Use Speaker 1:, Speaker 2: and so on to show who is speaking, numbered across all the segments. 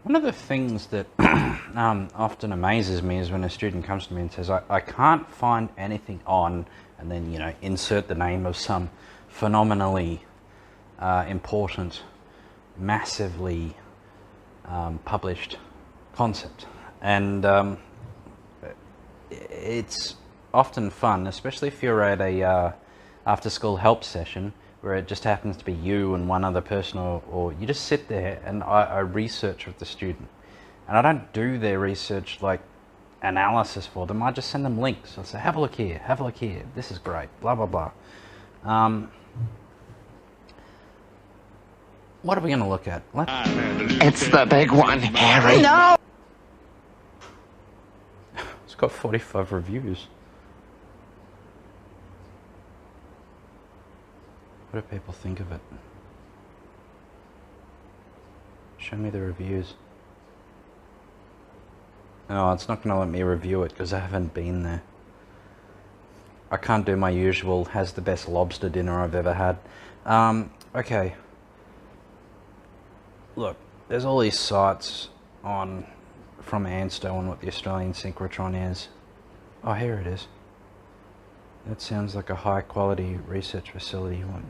Speaker 1: One of the things that often amazes me is when a student comes to me and says, I can't find anything on, and then, insert the name of some phenomenally important, massively published concept. And it's often fun, especially if you're at a after-school help session, where it just happens to be you and one other person, or you just sit there and I research with the student. And I don't do their research like analysis for them. I just send them links. I say, have a look here, this is great, blah, blah, blah. What are we going to look at?
Speaker 2: It's the big one, Harry. No!
Speaker 1: It's got 45 reviews. What do people think of it? Show me the reviews. No, it's not going to let me review it because I haven't been there. I can't do my usual, has the best lobster dinner I've ever had. Okay. Look, there's all these sites from ANSTO on what the Australian synchrotron is. Oh, here it is. That sounds like a high quality research facility. Well,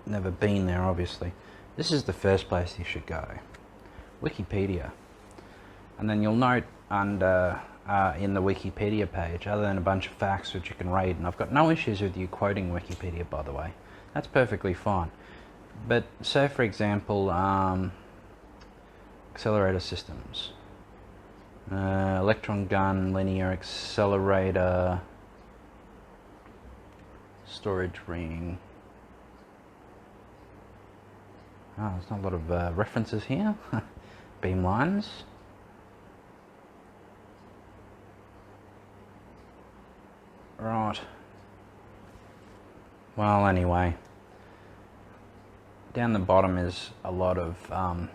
Speaker 1: never been there, obviously. This is the first place you should go. Wikipedia. And then you'll note under in the Wikipedia page, other than a bunch of facts which you can read, and I've got no issues with you quoting Wikipedia, by the way. That's perfectly fine. But say, for example, accelerator systems. Electron gun, linear accelerator, storage ring. Oh, there's not a lot of references here. Beam lines. Right. Well, anyway. Down the bottom is a lot of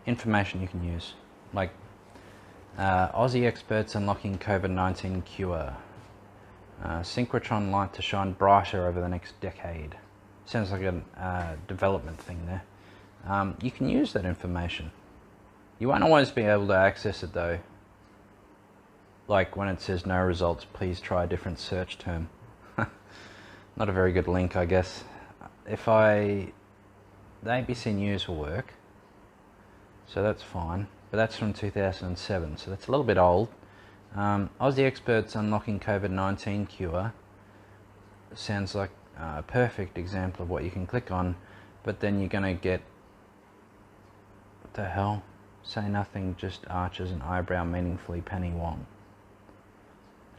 Speaker 1: information you can use. Like Aussie experts unlocking COVID-19 cure. Synchrotron light to shine brighter over the next decade. Sounds like a development thing there. You can use that information. You won't always be able to access it though. Like when it says no results, please try a different search term. Not a very good link, I guess. The ABC News will work, so that's fine. But that's from 2007, so that's a little bit old. Aussie experts unlocking COVID-19 cure sounds like a perfect example of what you can click on, but then you're going to get, what the hell? Say nothing, just arches an eyebrow meaningfully, Penny Wong.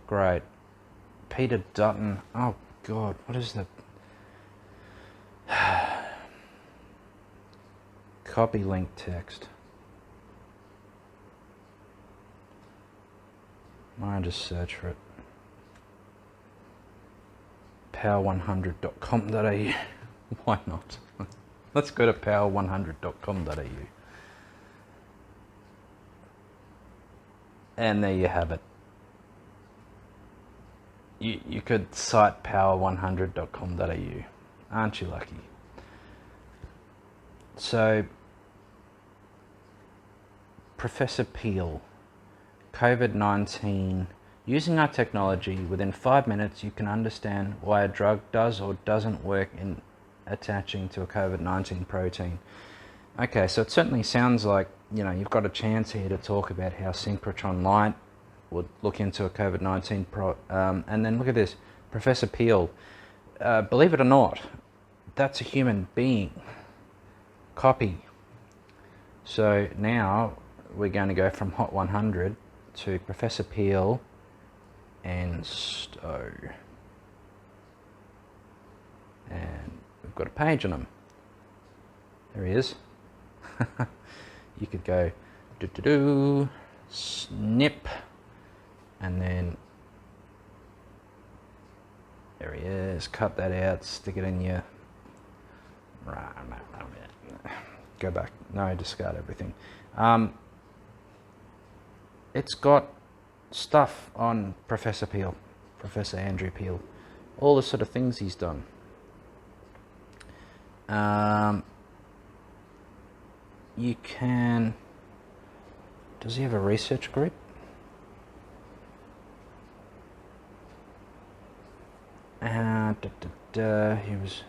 Speaker 1: Great. Peter Dutton. Oh God, what is that? Copy link text. I'll just search for it. power100.com.au. Why not? Let's go to power100.com.au. And there you have it. You could cite power100.com.au. Aren't you lucky? So, Professor Peel, COVID-19. Using our technology, within 5 minutes you can understand why a drug does or doesn't work in attaching to a COVID-19 protein. Okay, so it certainly sounds like, you've got a chance here to talk about how synchrotron light would look into a COVID-19 and then look at this, Professor Peel. Believe it or not, that's a human being. Copy. So now we're going to go from Hot 100 to Professor Peel and Stowe. And we've got a page on him. There he is. You could go snip, and then there he is. Cut that out, stick it in your, go back, no, discard everything. It's got stuff on Professor Peel, Professor Andrew Peel, all the sort of things he's done. You can Does he have a research group? He was...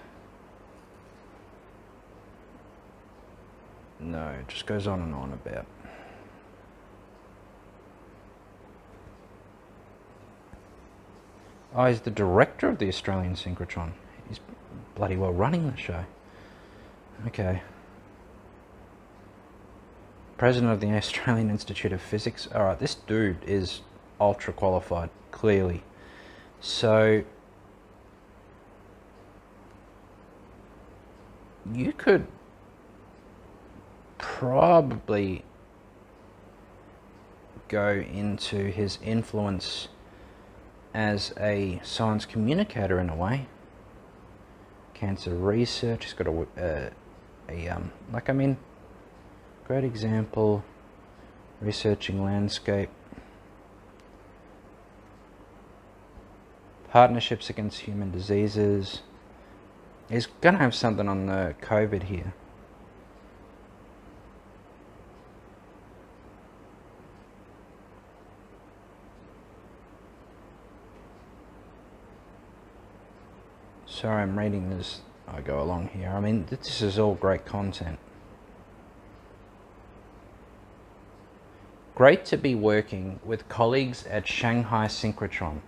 Speaker 1: No, it just goes on and on about... Oh, he's the director of the Australian Synchrotron. He's bloody well running the show. Okay. President of the Australian Institute of Physics. Alright, this dude is ultra qualified, clearly. So... you could probably go into his influence as a science communicator in a way. Cancer research, he's got great example, researching landscape, partnerships against human diseases. He's going to have something on the COVID here. Sorry, I'm reading this. I go along here. I mean, this is all great content. Great to be working with colleagues at Shanghai Synchrotron.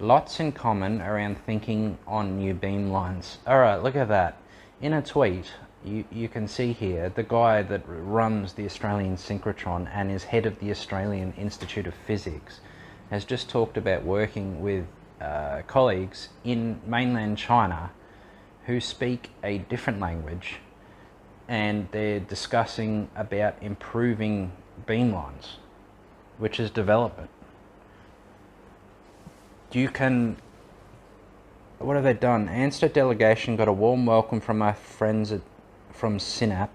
Speaker 1: Lots in common around thinking on new beamlines. Alright, look at that. In a tweet, you can see here the guy that runs the Australian Synchrotron and is head of the Australian Institute of Physics has just talked about working with colleagues in mainland China who speak a different language, and they're discussing about improving beamlines, which is development. What have they done? ANSTO delegation got a warm welcome from our friends from SYNAP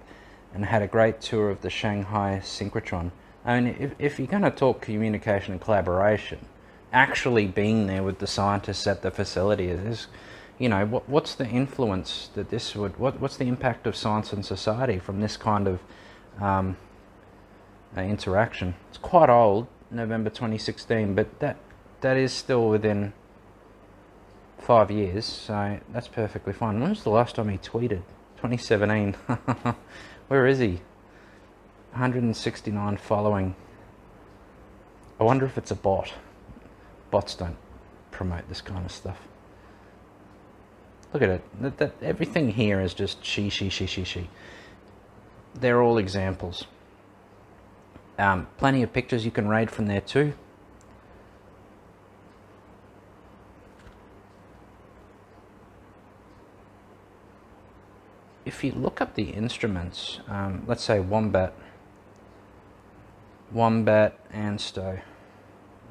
Speaker 1: and had a great tour of the Shanghai Synchrotron. I mean, if you're going to talk communication and collaboration, actually being there with the scientists at the facility is, you know, what's the influence that this would, what's the impact of science and society from this kind of interaction? It's quite old, November 2016, but that is still within 5 years, so that's perfectly fine. When was the last time he tweeted? 2017. Where is he? 169 following. I wonder if it's a bot. Bots don't promote this kind of stuff. Look at it. That everything here is just she. They're all examples. Plenty of pictures you can raid from there too. If you look up the instruments, let's say Wombat ANSTO,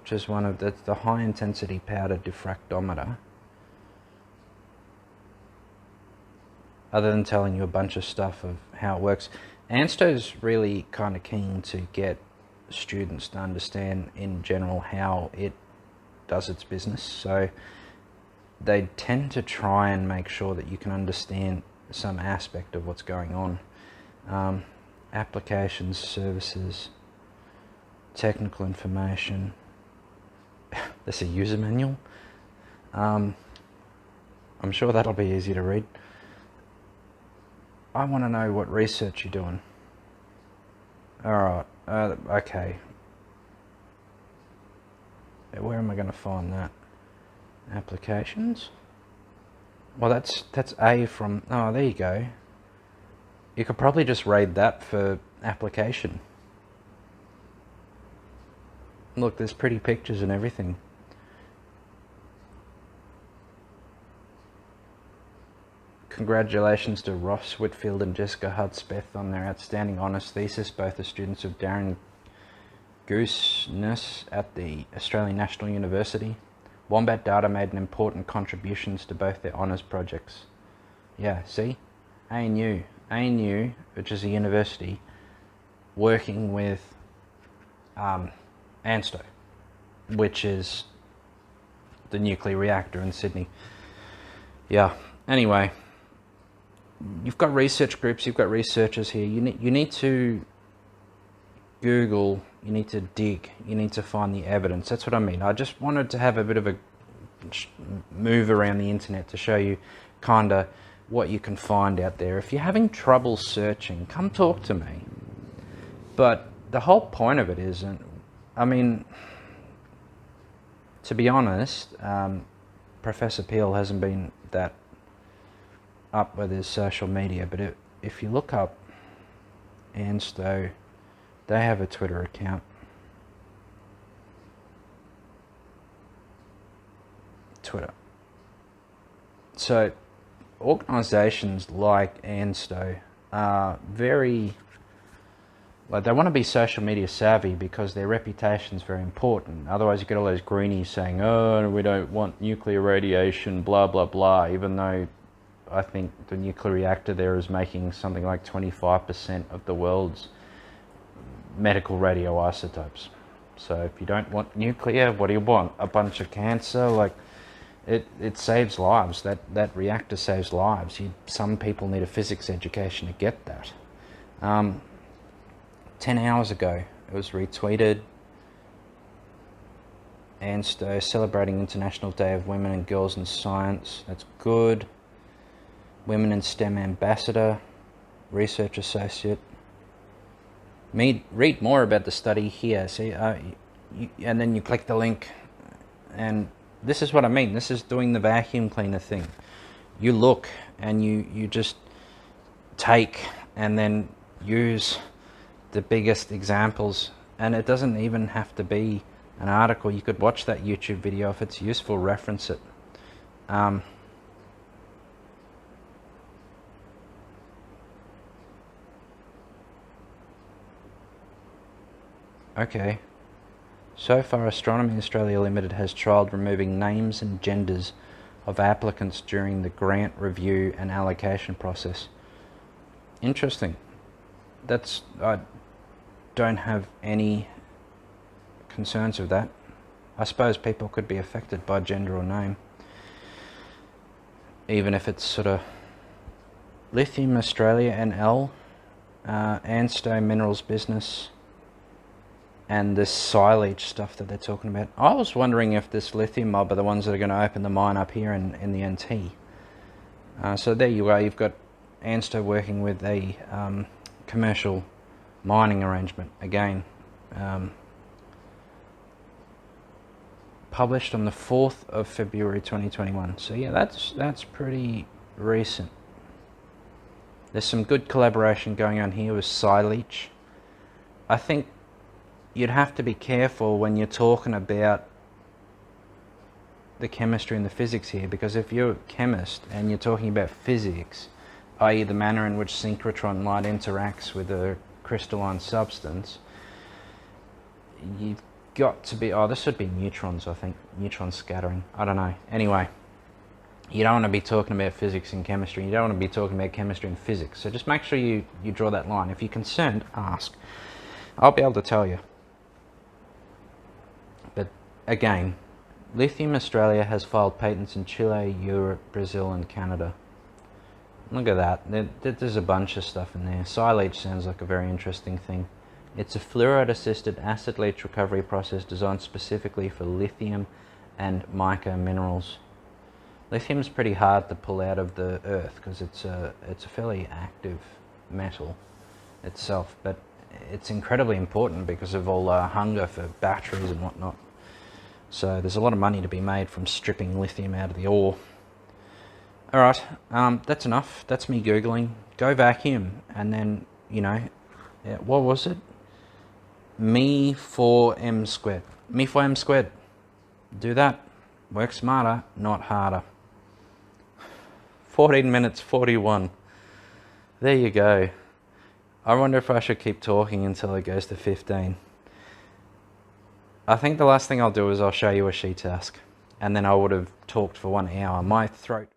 Speaker 1: which is one of the high intensity powder diffractometer. Other than telling you a bunch of stuff of how it works, ANSTO's really kind of keen to get students to understand in general how it does its business. So they tend to try and make sure that you can understand some aspect of what's going on. Applications, services, technical information. There's a user manual. I'm sure that'll be easy to read. I want to know what research you're doing. Alright, okay. Where am I going to find that? Applications? Well, that's A from... Oh, there you go. You could probably just raid that for application. Look, there's pretty pictures and everything. Congratulations to Ross Whitfield and Jessica Hudspeth on their outstanding honours thesis. Both are students of Darren Gooseness at the Australian National University. Wombat Data made an important contributions to both their honours projects. Yeah, see? ANU, which is a university, working with ANSTO, which is the nuclear reactor in Sydney. Yeah, anyway, you've got research groups, you've got researchers here. You need to Google You need to dig. You need to find the evidence. That's what I mean. I just wanted to have a bit of a move around the internet to show you kind of what you can find out there. If you're having trouble searching, come talk to me. But the whole point of it is, I mean, to be honest, Professor Peel hasn't been that up with his social media, but if you look up ANSTO, they have a Twitter account. Twitter. So organisations like ANSTO are very, like, they want to be social media savvy because their reputation is very important. Otherwise you get all those greenies saying, oh, we don't want nuclear radiation, blah blah blah, even though I think the nuclear reactor there is making something like 25% of the world's medical radioisotopes. So if you don't want nuclear, what do you want? A bunch of cancer? Like, it saves lives. That reactor saves lives. Some people need a physics education to get that. 10 hours ago, it was retweeted. ANSTO celebrating International Day of Women and Girls in Science. That's good. Women in STEM Ambassador, Research Associate. Read more about the study here. See, and then you click the link, and this is what I mean. This is doing the vacuum cleaner thing. You look and you just take and then use the biggest examples, and it doesn't even have to be an article. You could watch that YouTube video if it's useful, reference it. Okay. So far, Astronomy Australia Limited has trialled removing names and genders of applicants during the grant review and allocation process. Interesting. I don't have any concerns with that. I suppose people could be affected by gender or name, even if it's sort of Lithium Australia NL, ANSTO Minerals Business, and this silage stuff that they're talking about. I was wondering if this lithium mob are the ones that are going to open the mine up here in the NT. So there you are. You've got ANSTO working with a commercial mining arrangement. Again, published on the 4th of February 2021. So yeah, that's pretty recent. There's some good collaboration going on here with Silage. I think you'd have to be careful when you're talking about the chemistry and the physics here, because if you're a chemist and you're talking about physics, i.e. the manner in which synchrotron light interacts with a crystalline substance, you've got to be, this would be neutrons, I think, neutron scattering, I don't know. Anyway, you don't want to be talking about physics and chemistry, you don't want to be talking about chemistry and physics, so just make sure you draw that line. If you're concerned, ask. I'll be able to tell you. But again, Lithium Australia has filed patents in Chile, Europe, Brazil and Canada. Look at that, there's a bunch of stuff in there. Silage sounds like a very interesting thing. It's a fluoride-assisted acid leach recovery process designed specifically for lithium and mica minerals. Lithium is pretty hard to pull out of the earth because it's a fairly active metal itself, but it's incredibly important because of all hunger for batteries and whatnot. So there's a lot of money to be made from stripping lithium out of the ore. Alright, that's enough. That's me Googling. Go vacuum, and then, what was it? Me4M squared. Me4M squared. Do that. Work smarter, not harder. 14 minutes 41. There you go. I wonder if I should keep talking until it goes to 15. I think the last thing I'll do is I'll show you a she task, and then I would have talked for 1 hour. My throat